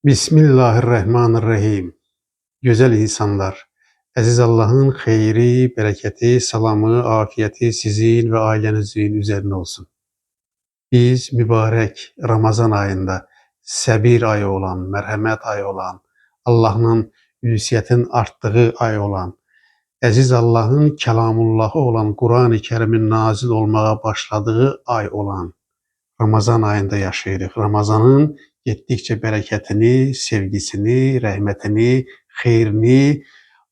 Bismillahirrahmanirrahim. Güzel insanlar, Aziz Allah'ın xeyri, bereketi, salamı, afiyeti sizin ve ailenizin üzerine olsun. Biz mübarek Ramazan ayında səbir ayı olan, mərhəmət ayı olan, Allah'ın ünsiyyətin arttığı ay olan, Aziz Allah'ın kelamullahı olan Kur'an-ı Kerim'in nazil olmaya başladığı ay olan Ramazan ayında yaşayırıq. Ramazanın getdikcə bərəkətini, sevgisini, rəhmətini, xeyrini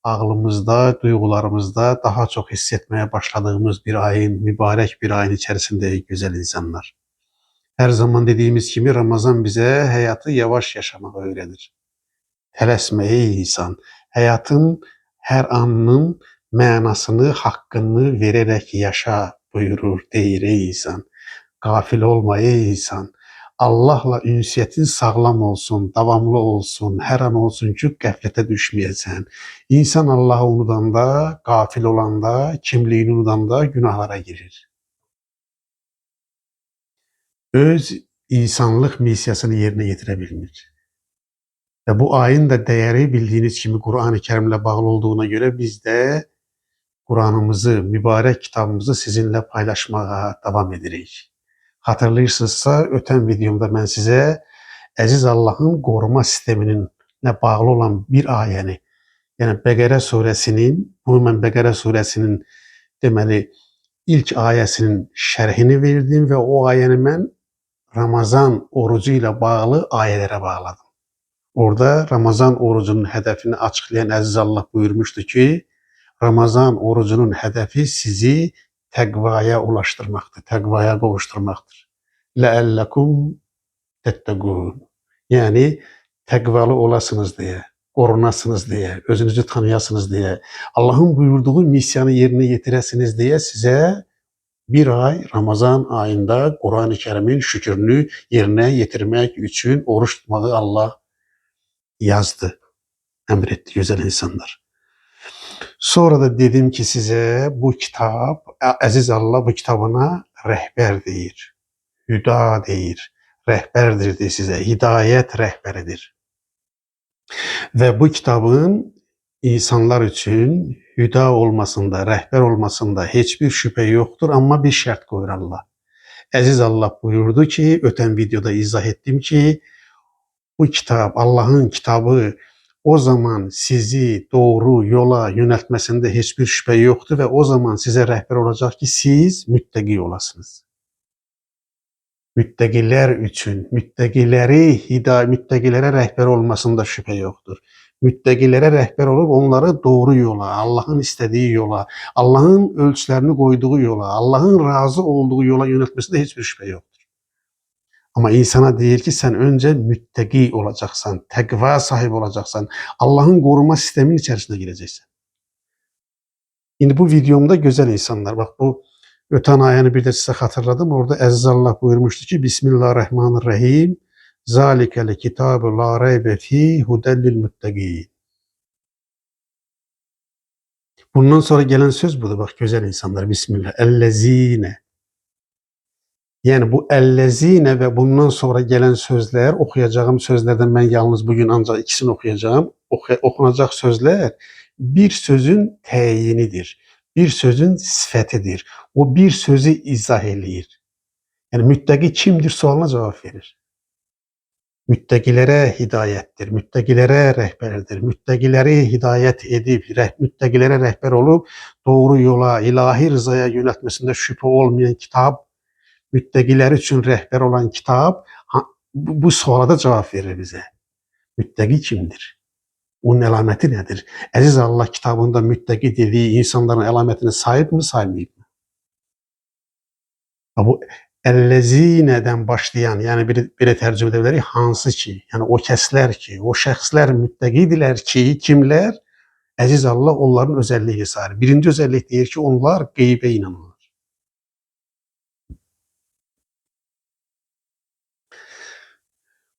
ağlımızda, duyğularımızda daha çox hiss etməyə başladığımız bir ayın, mübarək bir ayın içərisindəyik gözəl insanlar. Hər zaman dediyimiz kimi Ramazan bizə həyatı yavaş yaşamağı öyrədir. Tələsmə ey insan, həyatın hər anının mənasını, haqqını verərək yaşa buyurur, deyir ey insan. Gafil olma ey insan. Allah'la ünsiyyətin sağlam olsun, davamlı olsun, hər an olsun ki, qəflətə düşməyəsən. İnsan Allah'ı unudanda, gafil olanda, kimliyini unudanda günahlara girir. Öz insanlıq missiyasını yerinə yetirə bilmir. Və bu ayın da dəyəri bildiyiniz kimi Kur'an-ı Kerim'lə bağlı olduğuna görə biz də Kur'anımızı, mübarək kitabımızı sizinlə paylaşmağa davam edirik. Hatırlayırsınızsa, ötən videomda mən sizə Əziz Allah'ın qoruma sisteminlə bağlı olan bir ayəni, yəni Bəqərə surəsinin, ümumən Bəqərə surəsinin deməli ilk ayəsinin şərhini verdim və o ayəni mən Ramazan orucu ilə bağlı ayələrə bağladım. Orada Ramazan orucunun hədəfini açıqlayan Əziz Allah buyurmuşdu ki, Ramazan orucunun hədəfi sizi təqvaya ulaşdırmaqdır, təqvaya qovuşturmaqdır. Ləəlləkum təttəqun. Yəni, təqvalı olasınız deyə, qorunasınız deyə, özünüzü tanıyasınız deyə, Allah'ın buyurduğu missiyanı yerinə yetirəsiniz deyə sizə bir ay Ramazan ayında Kur'an-ı Kerim'in şükrünü yerinə yetirmək üçün oruç tutmağı Allah yazdı, əmr etdi gözəl insanlar. Sonra da dedim ki size bu kitap, Aziz Allah bu kitabına rehber deyir, hüda deyir, rehberdir de size, hidayet rehberidir. Ve bu kitabın insanlar için hüda olmasında, rehber olmasında hiçbir şüphe yoktur ama bir şart koyur Allah. Aziz Allah buyurdu ki, öten videoda izah ettim ki, bu kitap, Allah'ın kitabı o zaman sizi doğru yola yöneltmesinde hiçbir şüphe yoktu ve o zaman size rehber olacak ki siz müttegi olasınız. Müttegiler için, müttegilere rehber olmasında şüphe yoktur. Müttegilere rehber olup onları doğru yola, Allah'ın istediği yola, Allah'ın ölçülerini koyduğu yola, Allah'ın razı olduğu yola yöneltmesinde hiçbir şüphe yoktur. Ama insana değil ki sen önce müttegi olacaksan, tekva sahibi olacaksan, Allah'ın koruma sisteminin içerisine gireceksin. Şimdi bu videomda güzel insanlar, bak bu öten ayını bir de size hatırladım. Orada Aziz Allah buyurmuştu ki Bismillahirrahmanirrahim. Zalikel kitabu la raybe fi hudellil muttegin. Bundan sonra gelen söz budur bak güzel insanlar. Bismillah. Ellezine. Yani bu ellezine ve bundan sonra gelen sözler, okuyacağım sözlerden ben yalnız bugün ancak ikisini okuyacağım. Okunacak sözler bir sözün teyinidir. Bir sözün sifetidir. O bir sözü izah eləyir. Yani müttegi kimdir sualına cevap verir. Müttegilere hidayettir, müttegilere rehberdir, müttegileri hidayet edip, müttegilere rehber olup doğru yola, ilahi rızaya yöneltmesinde şüphe olmayan kitap, müttegiler için rehber olan kitap bu suala da cevap verir bize. Müttegi kimdir? Onun əlaməti nedir? Aziz Allah kitabında müttegi dediği insanların əlametini sayıb mı, saymayıb mı? Bu əlləzinədən başlayan, yani bir tercüme edebilir, hansı ki, yani o kəslər ki, o şəxslər müttəqidirlər ki, kimlər? Aziz Allah onların özelliğini sayır. Birinci özellik deyir ki, onlar qeybə inanırlar.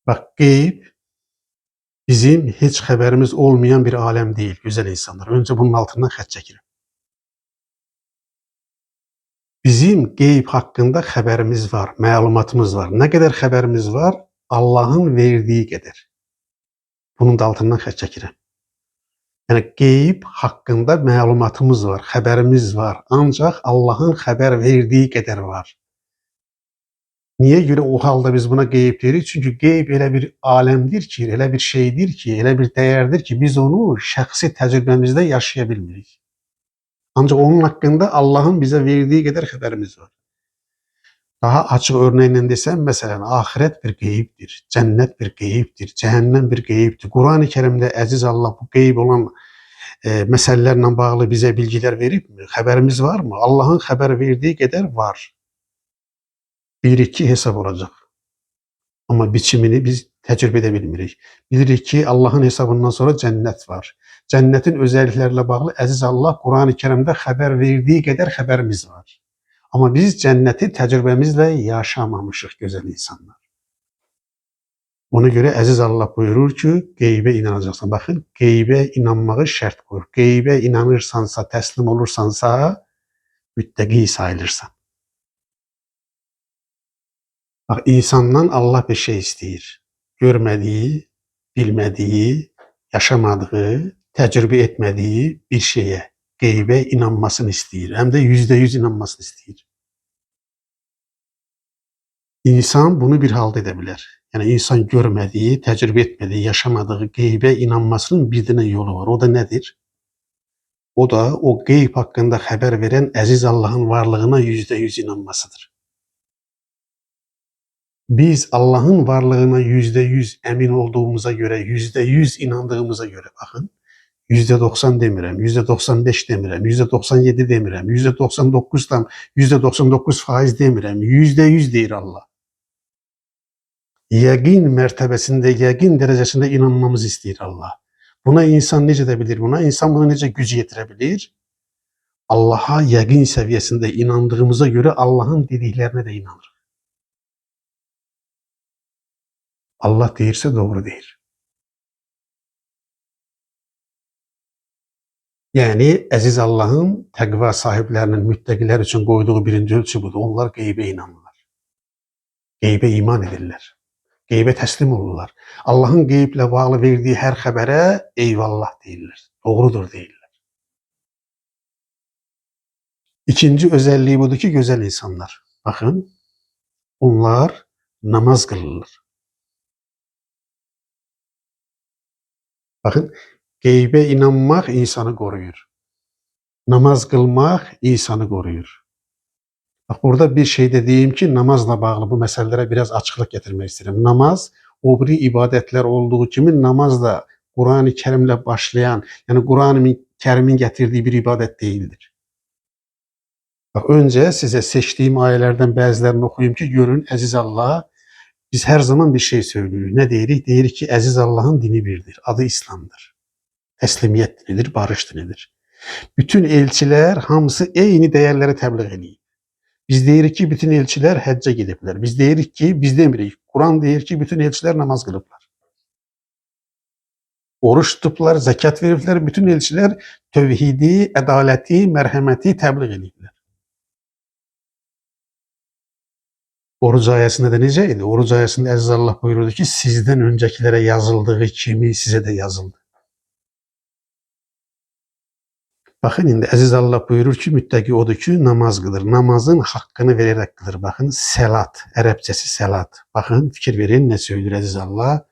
Bak qeyb bizim hiç haberimiz olmayan bir alem değil güzel insanlar. Önce bunun altından xət çəkirim. Bizim qeyb hakkında haberimiz var, məlumatımız var. Ne kadar haberimiz var? Allah'ın verdiği kadar. Bunun da altından xətt çəkirəm. Yəni qeyb haqqında məlumatımız var, xəbərimiz var. Ancaq Allahın xəbər verdiyi qədər var. Niyə görə o halda biz buna qeyb deyirik? Çünki qeyb elə bir aləmdir ki, elə bir şeydir ki, elə bir dəyərdir ki, biz onu şəxsi təcrübəmizdə yaşaya bilmirik. Ancaq onun haqqında Allahın bizə verdiyi qədər xəbərimiz var. Daha açıq örnəklə desəm, məsələn, axirət bir qeybdir, cənnət bir qeybdir, cəhənnəm bir qeybdir. Qurani Kərimdə əziz Allah bu qeyb olan məsələlərlə bağlı bizə bilgilər veribmi? Xəbərimiz varmı? Allahın xəbər verdiyi qədər var. 1-2 hesab olacaq. Amma biçimini biz təcrübə edə bilmirik. Bilirik ki, Allahın hesabından sonra cənnət var. Cənnətin özəlliklərlə bağlı əziz Allah Qurani Kərimdə xəbər verdiyi qədər xəbərimiz var. Amma biz cənnəti təcrübəmizlə yaşamamışıq gözəl insanlar. Ona görə əziz Allah buyurur ki, qeybə inanacaqsan. Baxın, qeybə inanmağı şərt qoyur. Qeybə inanırsansa, təslim olursansa, müttəqi sayılırsan. Bax, insandan Allah bir şey istəyir. Görmədiyi, bilmədiyi, yaşamadığı, təcrübə etmədiyi bir şeyə, qeybə inanmasını istəyir. Həm də %100 inanmasını istəyir. İnsan bunu bir halda edə bilər. Yəni insan görmədiyi, təcrübə etmədiyi, yaşamadığı qeybə inanmasının bir dənə yolu var. O da nədir? O da o qeyb haqqında xəbər verən əziz Allahın varlığına %100 inanmasıdır. Biz Allahın varlığına %100 əmin olduğumuza görə, %100 inandığımıza görə, baxın, %90 demirəm, %95 demirəm, %97 demirəm, %99% demirəm, %100 deyir Allah. Yəqin mərtəbəsində, yəqin dərəcəsində inanmamızı istəyir Allah. Buna insan necə də bilir buna? İnsan buna necə güc yetirə bilir? Allaha yəqin səviyyəsində inandığımıza görə Allahın dediklərinə də inanır. Allah deyirsə doğru deyir. Yəni, əziz Allahın təqva sahiblərinin, müttəqilər üçün qoyduğu birinci ölçü budur. Onlar qeybə inanırlar. Qeybə iman edirlər. Qeybə təslim olurlar. Allahın qeyblə bağlı verdiyi hər xəbərə eyvallah deyirlər. Doğrudur deyirlər. İkinci özəlliyi budur ki, gözəl insanlar. Baxın, onlar namaz qılırlar. Baxın, qeybə inanmaq insanı qoruyur. Namaz qılmaq insanı qoruyur. Bax, burada bir şey də deyim ki, namazla bağlı bu məsələlərə biraz açıqlıq gətirmək istəyirəm. Namaz, o biri ibadətlər olduğu kimi namaz da Qurani Kərimlə başlayan, yəni Qurani Kərimin gətirdiyi bir ibadət deyildir. Bax, öncə sizə seçdiyim ayələrdən bəzilərini oxuyum ki, görün, əziz Allah, biz hər zaman bir şey söyləyirik. Nə deyirik? Deyirik ki, əziz Allahın dini birdir, adı İslamdır. Təslimiyyət dinidir, barış dinidir. Bütün elçilər hamısı eyni dəyərləri təbliğ edir. Biz deyirik ki, bütün elçilər həccə gediblər. Biz deyirik ki, biz demirik. Quran deyir ki, bütün elçilər namaz qılıblar. Oruç tutublar, zəkat veriblər. Bütün elçilər tövhidi, ədaləti, mərhəməti təbliğ ediblər. Oruc ayəsində də necə idi? Oruc ayəsində əziz Allah buyururdu ki, sizdən öncəkilərə yazıldığı kimi sizə də yazıldı. Baxın, indi əziz Allah buyurur ki, müttəqi odur ki, namaz qılır. Namazın haqqını verərək qılır. Baxın, səlat, ərəbcəsi səlat. Baxın, fikir verin, nə söylür əziz Allah?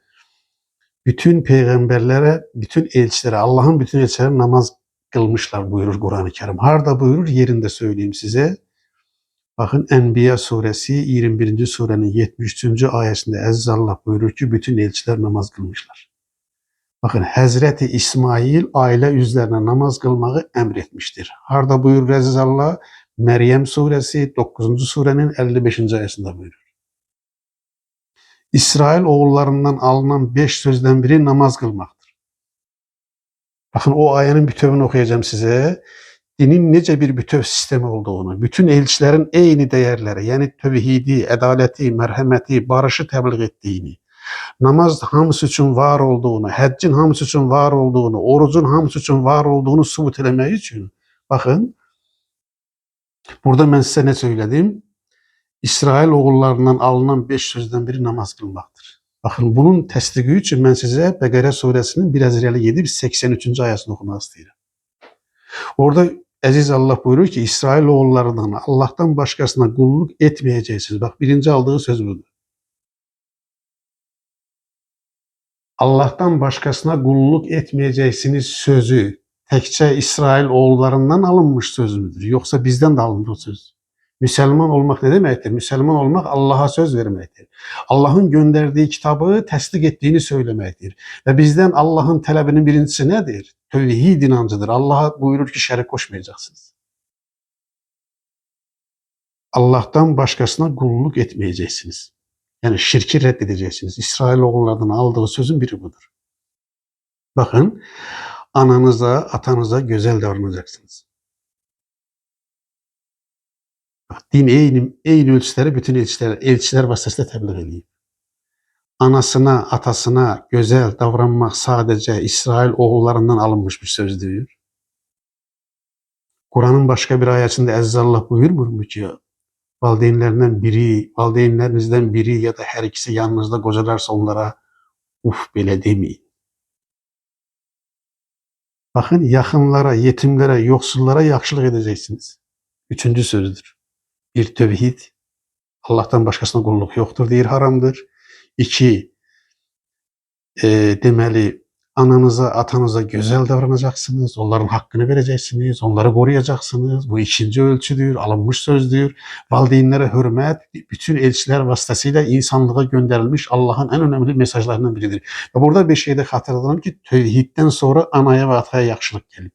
Bütün peyğəmbərlərə, bütün elçilərə, Allahın bütün elçilərə namaz qılmışlar buyurur Qurani Kərim. Harada buyurur? Yerində söyleyeyim sizə. Bakın Enbiya suresi 21. surenin 73. ayesinde əziz Allah buyurur ki, bütün elçiler namaz kılmışlar. Bakın Hazreti İsmail aile üzerine namaz kılmayı emretmiştir. Harda buyurur əziz Allah? Meryem suresi 9. surenin 55. ayesinde buyurur. İsrail oğullarından alınan 5 sözden biri namaz kılmaktır. Bakın o ayenin bütövünü okuyacağım size. Dinin necə bir bütöv sistemi olduğunu, bütün elçilərin eyni dəyərləri, yəni tövhidi, ədaləti, mərhəməti, barışı təbliğ etdiyini, namaz hamısı üçün var olduğunu, həccin hamısı üçün var olduğunu, orucun hamısı üçün var olduğunu sübut eləmək üçün, baxın, burada mən sizə nə söylədim? İsrail oğullarından alınan 5 sözdən biri namaz qılmaqdır. Bakın bunun təsdiqi üçün mən sizə Bəqərə surəsinin 1 Əzrəli 7 83-cü ayəsini oxumaq istəyirəm. Orada Əziz Allah buyurur ki, İsrail oğullarından Allah'tan başkasına kulluk etmeyeceksiniz. Bak birinci aldığı söz budur. Allah'tan başkasına kulluk etmeyeceksiniz sözü təkcə İsrail oğullarından alınmış söz müdür? Yoksa bizden de alınmış söz? Müslüman olmak ne demektir? Müslüman olmak Allah'a söz vermektir. Allah'ın gönderdiği kitabı təsdiq ettiğini söylemektir. Ve bizden Allah'ın tələbinin birincisi nedir? Tevhid inancıdır. Allah buyurur ki şərik koşmayacaksınız. Allah'tan başkasına kulluk etmeyeceksiniz. Yani şirki reddedeceksiniz. İsrailoğullarından aldığı sözün biri budur. Bakın, ananıza, atanıza güzel davranacaksınız. Din eyni ölçüləri bütün elçilər vasitəsilə təbliğ edilib. Anasına, atasına güzel davranmaq sadece İsrail oğullarından alınmış bir sözdür. Kur'an'ın başka bir ayetinde Əziz Allah buyurmur mu ki, valideynlerinizden biri ya da her ikisi yanınızda qocalarsa onlara belə demeyin. Bakın, yaxınlara, yetimlere, yoksullara yaxşılıq edeceksiniz. Üçüncü sözdür. Bir, tevhid. Allah'tan başkasına kulluk yoktur deyir, haramdır. İki, deməli, ananıza, atanıza güzel davranacaksınız. Onların hakkını vereceksiniz. Onları koruyacaksınız. Bu ikinci ölçüdür, alınmış sözdür. Valideynlere hürmet, bütün elçiler vasıtasıyla insanlığa gönderilmiş Allah'ın en önemli mesajlarından biridir. Ve burada bir şeyde hatırlatalım ki, tevhidden sonra anaya ve ataya yaxşılıq gelir.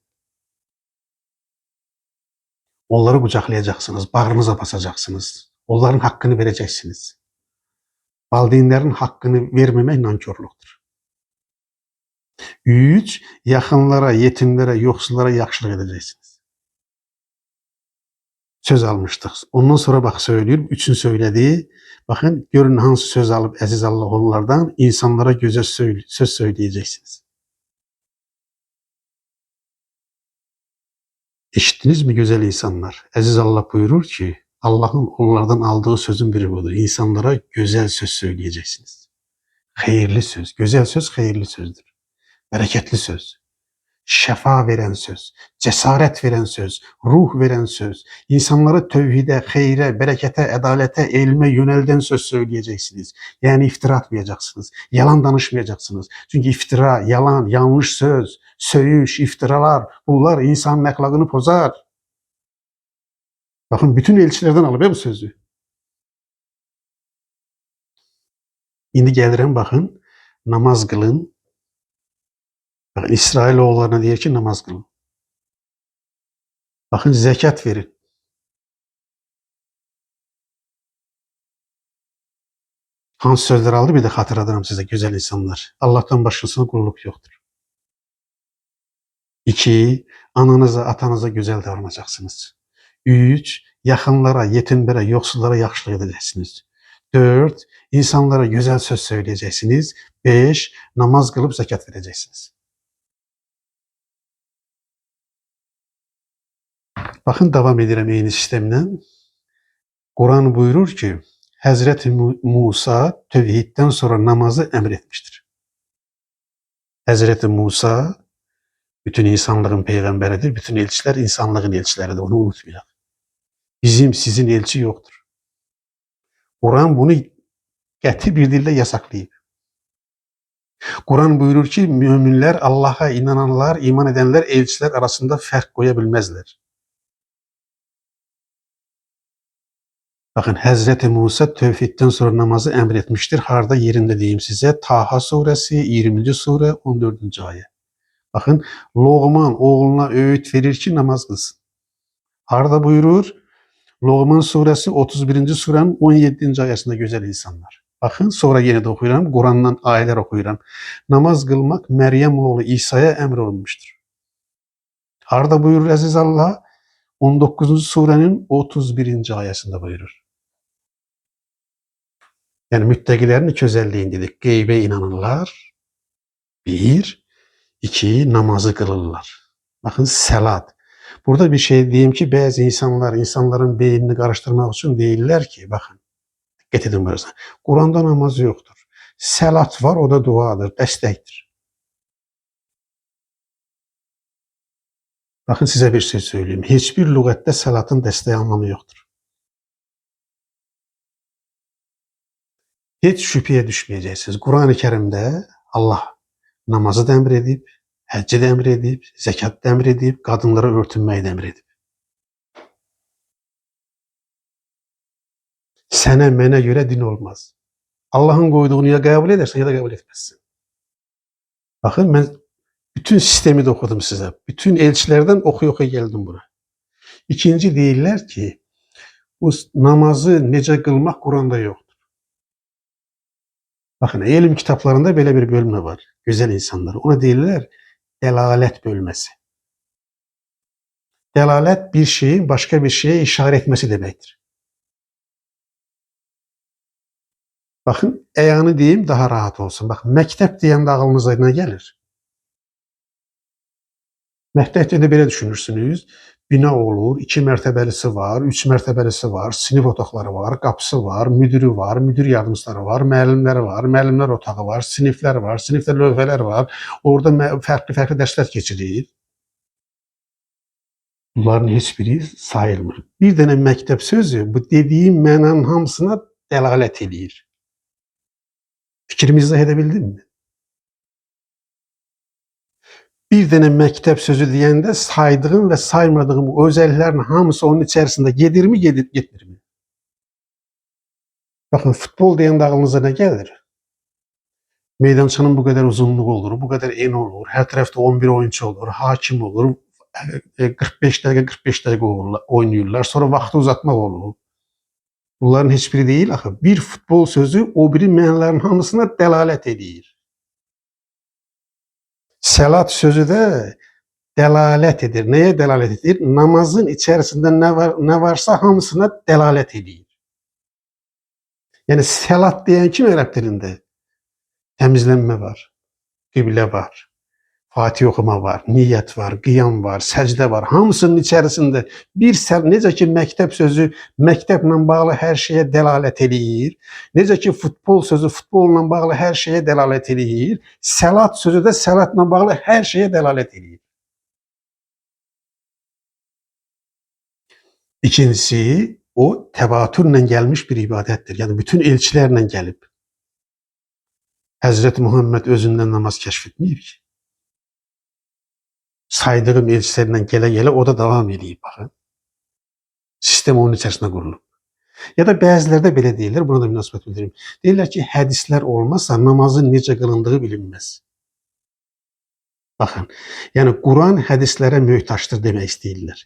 Onları kucaklayacaksınız, bağrınıza basacaksınız. Onların hakkını vereceksiniz. Valideynlerin hakkını vermemek nankörlükdür. 3. Yakınlara, yetimlere, yoksullara yaxşılıq edeceksiniz. Söz almıştık. Ondan sonra bak söylüyorum. Üçün söylediği, bakın görün hansı söz alıp Əziz Allah onlardan, insanlara güzel söz söyleyeceksiniz. İşittiniz mi güzel insanlar? Əziz Allah buyurur ki, Allah'ın onlardan aldığı sözün biri budur. İnsanlara güzel söz söyleyeceksiniz. Hayırlı söz. Güzel söz hayırlı sözdür. Bereketli söz. Şefa veren söz. Cesaret veren söz. Ruh veren söz. İnsanları tevhide, hayre, berekete, adalete, eğilme yönelden söz söyleyeceksiniz. Yani iftira atmayacaksınız. Yalan danışmayacaksınız. Çünkü iftira, yalan, yanlış söz, söyüş, iftiralar, bunlar insanın ahlakını bozar. Bakın bütün elçilerden alıb bu sözü. İndi gəlirəm bakın, namaz kılın. Bakın İsrailoğullarına deyir ki namaz kılın. Bakın zekat verin. Hansı sözler aldı bir de hatırladım size güzel insanlar. Allah'tan başkasına kulluk yoktur. 2. Ananıza, atanıza güzel davranacaksınız. 3. Yakınlara, yetimlere, yoksullara yaxşılıq edeceksiniz. 4. İnsanlara güzel söz söyleyeceksiniz. 5. Namaz kılıp zekat vereceksiniz. Bakın devam edirəm eyni sistemlə. Kur'an buyurur ki, Hazreti Musa tevhidden sonra namazı emretmiştir. Hazreti Musa bütün insanlığın peygamberidir. Bütün elçiler insanlığın elçileridir. Onu unutmayalım. Bizim, sizin elçi yoktur. Kur'an bunu qəti bir dilde yasaklayıb. Kur'an buyurur ki, müminler, Allah'a inananlar, iman edenler, elçiler arasında fark koyabilmezler. Bakın Hazreti Musa tevhidden sonra namazı emretmiştir. Harda yerinde diyeyim size. Taha suresi 20. sure 14. ayet. Bakın Loğman oğluna öğüt verir ki namaz kılsın. Harda buyurur? Loğman suresi 31. surenin 17. ayetinde güzel insanlar. Bakın sonra yine de okuyuram. Kur'an'dan ayetler okuyuram. Namaz kılmak Meryem oğlu İsa'ya emrolunmuştur. Harda buyurur Aziz Allah? 19. surenin 31. ayetinde buyurur. Yani müttakilerin iki özelliğini dedik. Geybe inanırlar. 1. 2. Namazı kılırlar. Bakın salat. Burada bir şey diyeyim ki bazı insanların beynini karıştırmak için değiller ki bakın. Dikkat edin burası. Kur'an'da namaz yoktur. Səlat var, o da duadır, dəstəkdir. Baxın, sizə bir şey söyleyeyim. Heç bir lüğətdə səlatın dəstək anlamı yoxdur. Heç şübhəyə düşməyəcəksiniz. Quran-ı Kərimdə Allah namazı da əmr edib, həcci də əmr edib, zəkat da əmr edib, qadınlara örtünməyi də əmr edib. Sənə, mənə görə din olmaz. Allahın qoyduğunu ya qəbul edərsən, ya da qəbul etməzsən. Baxın, mən bütün sistemi də oxudum sizə. Bütün elçilərdən oxuya-oxuya gəldim bura. İkinci, deyirlər ki, bu namazı necə qılmaq Quranda yoxdur. Baxın, elm kitablarında belə bir bölmə var. Gözəl insanlar. Ona deyirlər dəlalət bölməsi. Dəlalət bir şeyin başqa bir şeyə işarə etməsi deməkdir. Baxın, əyanı deyim, daha rahat olsun. Baxın, məktəb deyəndə ağlınıza nə gəlir? Məktəb deyəndə belə düşünürsünüz. Bina olur, 2 mərtəbəlisi var, 3 mərtəbəlisi var, sinif otaqları var, qapısı var, müdürü var, müdür yardımçıları var, müəllimləri var, müəllimlər otağı var, siniflər var, sinifdə lövhələr var. Orada fərqli-fərqli dərslər keçirir. Bunların heç biri sayılmır. Bir dənə məktəb sözü bu dediyim mənanın hamısına dəlalət edir. Fikrimi izah edə bildimmi? Bir dənə məktəb sözü deyəndə saydığım və saymadığım özəlliklərin hamısı onun içərisində gedirmi, getmirmi? Baxın, futbol deyəndə ağlınıza nə gəlir? Meydançanın bu qədər uzunluğu olur, bu qədər eni olur, hər tərəfdə 11 oyunçu olur, hakim olur, 45 dəqiqə oynayırlar, sonra vaxtı uzatmaq olur. Bunların heç biri deyil axı. Bir futbol sözü o biri mənələrin hamısına dəlalət edir. Səlat sözü də dəlalət edir. Nəyə dəlalət edir? Namazın içərisində nə varsa hamısına dəlalət edir. Yəni səlat deyən kim ərəb dilində? Təmizlənmə var, qiblə var, Fatih oxuma var, niyyət var, qiyam var, səcdə var. Hamısının içərisində necə ki məktəb sözü məktəblə bağlı hər şeyə dəlalət edir, necə ki futbol sözü futbolla bağlı hər şeyə dəlalət edir, səlat sözü də səlatla bağlı hər şeyə dəlalət edir. İkincisi, o təvatürlə gəlmiş bir ibadətdir. Yəni bütün elçilərlə gəlib. Həzrət Muhammed özündən namaz kəşf etməyib ki. Saydığım elçilərlə gələ-gələ o da davam edib, baxın. Sistem onun içərisində qurulub. Ya da bəzilərdə belə deyirlər, buna da münasibət bildirim. Deyirlər ki, hədislər olmazsa namazın necə qılındığı bilinməz. Baxın, yəni Quran hədislərə möhtaçdır demək istəyirlər.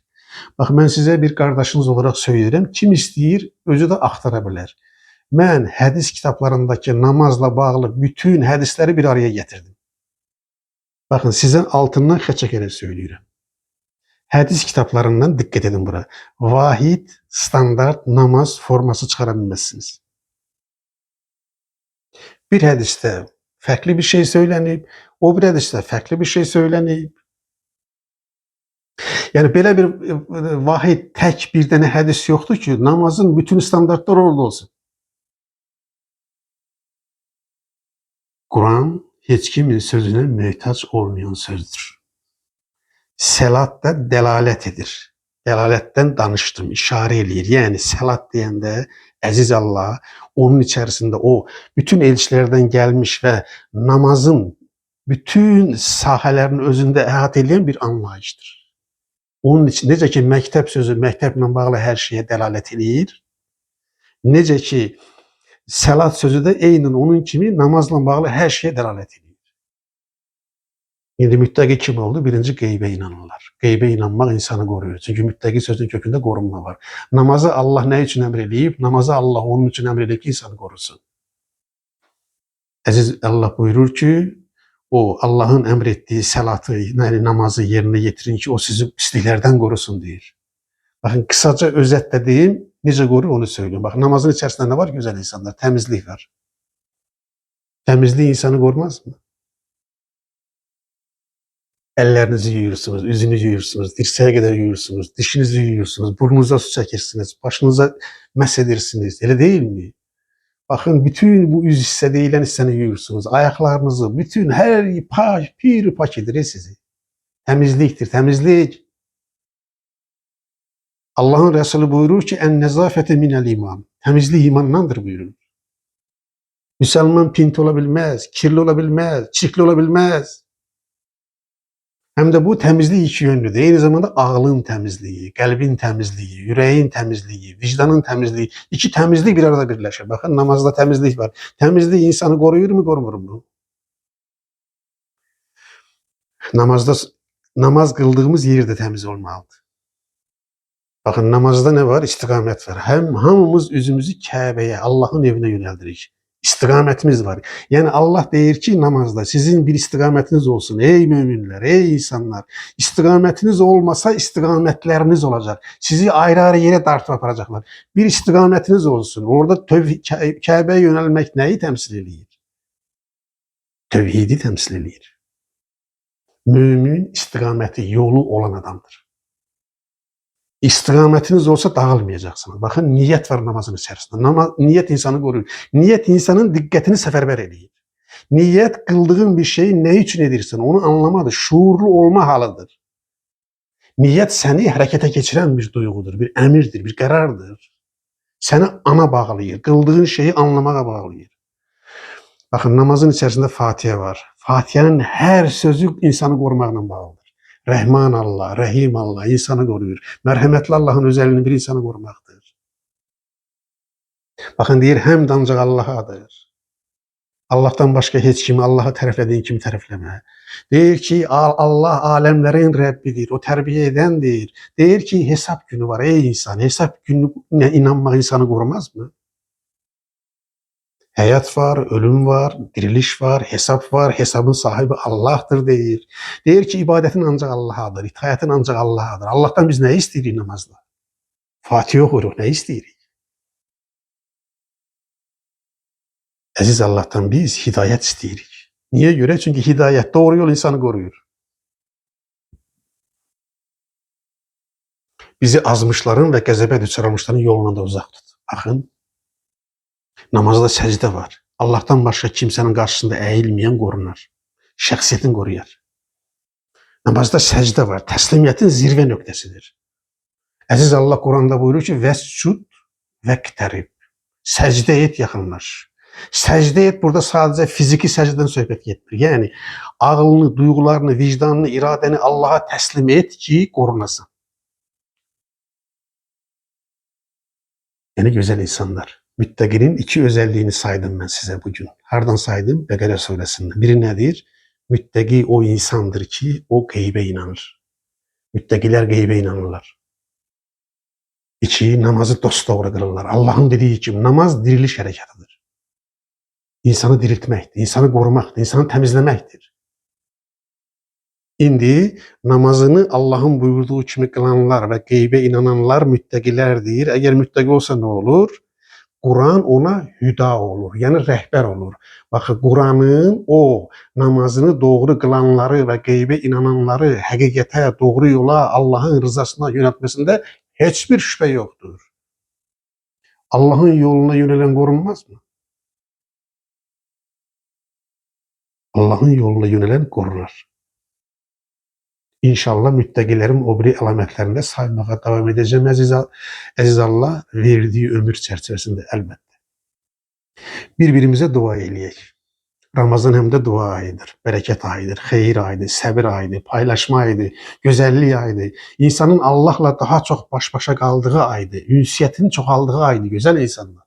Bax, mən sizə bir qardaşınız olaraq söyləyirəm, kim istəyir, özü də axtara bilər. Mən hədis kitablarındakı namazla bağlı bütün hədisləri bir araya gətirdim. Baxın, sizə altından xəçəkərək söyləyirəm. Hədis kitablarından diqqət edin bura. Vahid, standart namaz forması çıxara bilməzsiniz. Bir hədisdə fərqli bir şey söylənib, o bir hədisdə fərqli bir şey söylənib. Yəni, belə bir vahid, tək bir dənə hədis yoxdur ki, namazın bütün standartları orada olsun. Quran heç kimin sözünə möhtac olmayan sözdür. Səlat da dəlalət edir. Dəlalətdən danışdım, işarə eləyir. Yəni, səlat deyəndə əziz Allah, onun içərisində o bütün elçilərdən gəlmiş və namazın bütün sahələrini özündə əhatə edən bir anlayışdır. Onun için necə ki məktəb sözü məktəblə bağlı hər şeyə dəlalət edir, necə ki səlat sözü də eynən onun kimi namazla bağlı hər şeyə dəlalət edir. İndi müttəqi kim oldu? Birinci qeybə inanırlar. Qeybə inanmaq insanı qoruyur. Çünki müttəqi sözün kökündə qorunma var. Namazı Allah nə üçün əmr edib? Namazı Allah onun üçün əmr edib ki, insanı qorusun. Əziz Allah buyurur ki, o Allahın əmr etdiyi səlatı, yəni namazı yerinə yetirin ki, o sizi pisliklərdən qorusun deyir. Baxın, qısaca özətlə deyim, necə qorur onu söylüyorum. Baxın, namazın içərisində nə var? Gözəl insanlar, təmizlik var. Təmizlik insanı qorumaz mı? Əllərinizi yuyursunuz, üzünüzü yuyursunuz, dirsəyə qədər yuyursunuz, dişinizi yuyursunuz, burnunuza su çəkirsiniz, başınıza məs edirsiniz. Elə deyilmi? Bakın bütün bu üz hissə deyilən hissəni yuyursunuz. Ayaqlarınızı, bütün hər pir pak edir sizi. Təmizlikdir, təmizlik. Allahın Resulü buyurur ki, "En-nezafete minel iman." Təmizlik imandandır buyurur. Müslüman pinti ola bilməz, kirli ola bilməz, çirkli ola bilməz. Həm də bu təmizlik iki yönlüdür. Eyni zamanda ağlın təmizliyi, qəlbin təmizliyi, ürəyin təmizliyi, vicdanın təmizliyi. İki təmizlik bir arada birləşir. Baxın, namazda təmizlik var. Təmizlik insanı qoruyurmu, qorumurmu? Namaz qıldığımız yer də təmiz olmalıdır. Baxın, namazda nə var? İstiqamət var. Hamımız üzümüzü Kəbəyə, Allahın evinə yönəldirik. İstiqamətimiz var. Yəni Allah deyir ki, namazda sizin bir istiqamətiniz olsun. Ey möminlər, ey insanlar. İstiqamətiniz olmasa istiqamətləriniz olacaq. Sizi ayrı-ayrı yerə dartıb aparacaqlar. Bir istiqamətiniz olsun. Orada Kəbəyə yönəlmək nəyi təmsil edir? Tövhidi təmsil edir. Mömin istiqaməti, yolu olan adamdır. İstiqamətiniz olsa dağılmayacaqsınız. Baxın, niyyət var namazın içərisində. Niyyət insanı qoruyur. Niyyət insanın diqqətini səfərbər edir. Niyyət qıldığın bir şeyi nə üçün edirsən, onu anlamadır. Şuurlu olma halıdır. Niyyət səni hərəkətə keçirən bir duyğudur, bir əmirdir, bir qərardır. Səni ana bağlayır, qıldığın şeyi anlamağa bağlayır. Baxın, namazın içərisində Fatihə var. Fatihənin hər sözü insanı qorumaqla bağlıdır. Rəhman Allah, Rəhim Allah insanı qoruyur. Mərhəmətli Allahın özəlini bir insanı qorumaqdır. Baxın, deyir, həmd ancaq Allahadır. Allahdan başqa heç kimi Allaha tərəflədiyin kimi tərəfləmə. Deyir ki, Allah aləmlərin Rəbbidir, o tərbiyə edəndir. Deyir ki, hesab günü var, ey insan, hesab gününə inanmaq insanı qorumazmı? Həyat var, ölüm var, diriliş var, hesab var, hesabın sahibi Allah'tır deyir. Deyir ki, ibadətin ancaq Allahadır, itaətin ancaq Allahadır. Allah'tan biz nə istəyirik namazda? Fatihə oxuyuruq, nə istəyirik? Əziz Allah'tan biz hidayət istəyirik. Niyə görə? Çünki hidayət, doğru yol insanı qoruyur. Bizi azmışların və qəzəbə düçar olmuşların yolundan da uzaq tut. Baxın, namazda səcdə var. Allah'tan başqa kimsənin qarşısında əyilməyən qorunar. Şəxsiyyətin qoruyar. Namazda səcdə var. Təslimiyyətin zirvə nöqtəsidir. Əziz Allah Quranda buyurur ki, vəscud vəqtərib. Səcdə et, yaxınlaş. Səcdə et burada sadəcə fiziki səcdən söhbət getmir. Yəni, ağlını, duyğularını, vicdanını, iradəni Allaha təslim et ki, qorunasan. Yəni, gözəl insanlar. Müttəqinin iki özəlliyini saydım mən sizə bugün. Hardan saydım? Bəqərə surəsində. Biri nədir? Müttəqi o insandır ki, o qeybə inanır. Müttəqilər qeybə inanırlar. İki, namazı dosdoğru qılırlar. Allah'ın dediği kimi, namaz diriliş hərəkətidir. İnsanı diriltməkdir, insanı qorumaqdır, insanı təmizləməkdir. İndi namazını Allah'ın buyurduğu kimi qılanlar və qeybə inananlar müttəqilərdir. Əgər müttəqi olsa nə olur? Quran ona hüda olur, yəni rəhbər olur. Baxın, Quranın o namazını doğru qılanları və qeybə inananları həqiqətə, doğru yola, Allah'ın rızasına yönəltməsində heç bir şübhə yoxdur. Allah'ın yoluna yönələn qorunmazmı? Allah'ın yoluna yönələn qorunar. İnşallah müttəqilərin o biri əlamətlərində saymağa davam edəcəm. Əziz Allah verdiyi ömür çərçivəsində əlbəttə. Bir-birimizə dua eləyək. Ramazan həm də dua ayıdır, bərəkət ayıdır, xeyir ayıdır, səbir ayıdır, paylaşma ayıdır, gözəllik ayıdır. İnsanın Allahla daha çox baş-başa qaldığı ayıdır, ünsiyyətin çoxaldığı ayıdır, gözəl insanlar.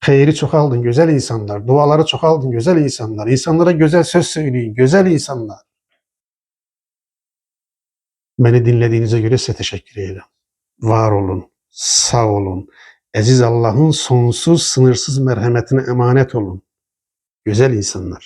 Xeyri çoxaldın, gözəl insanlar, duaları çoxaldın, gözəl insanlar, insanlara gözəl söz söyləyin, gözəl insanlar. Məni dinlədiyinizə görə sizə təşəkkür edirəm. Var olun, sağ olun. Əziz Allah'ın sonsuz, sınırsız mərhəmətinə əmanət olun. Gözəl insanlar.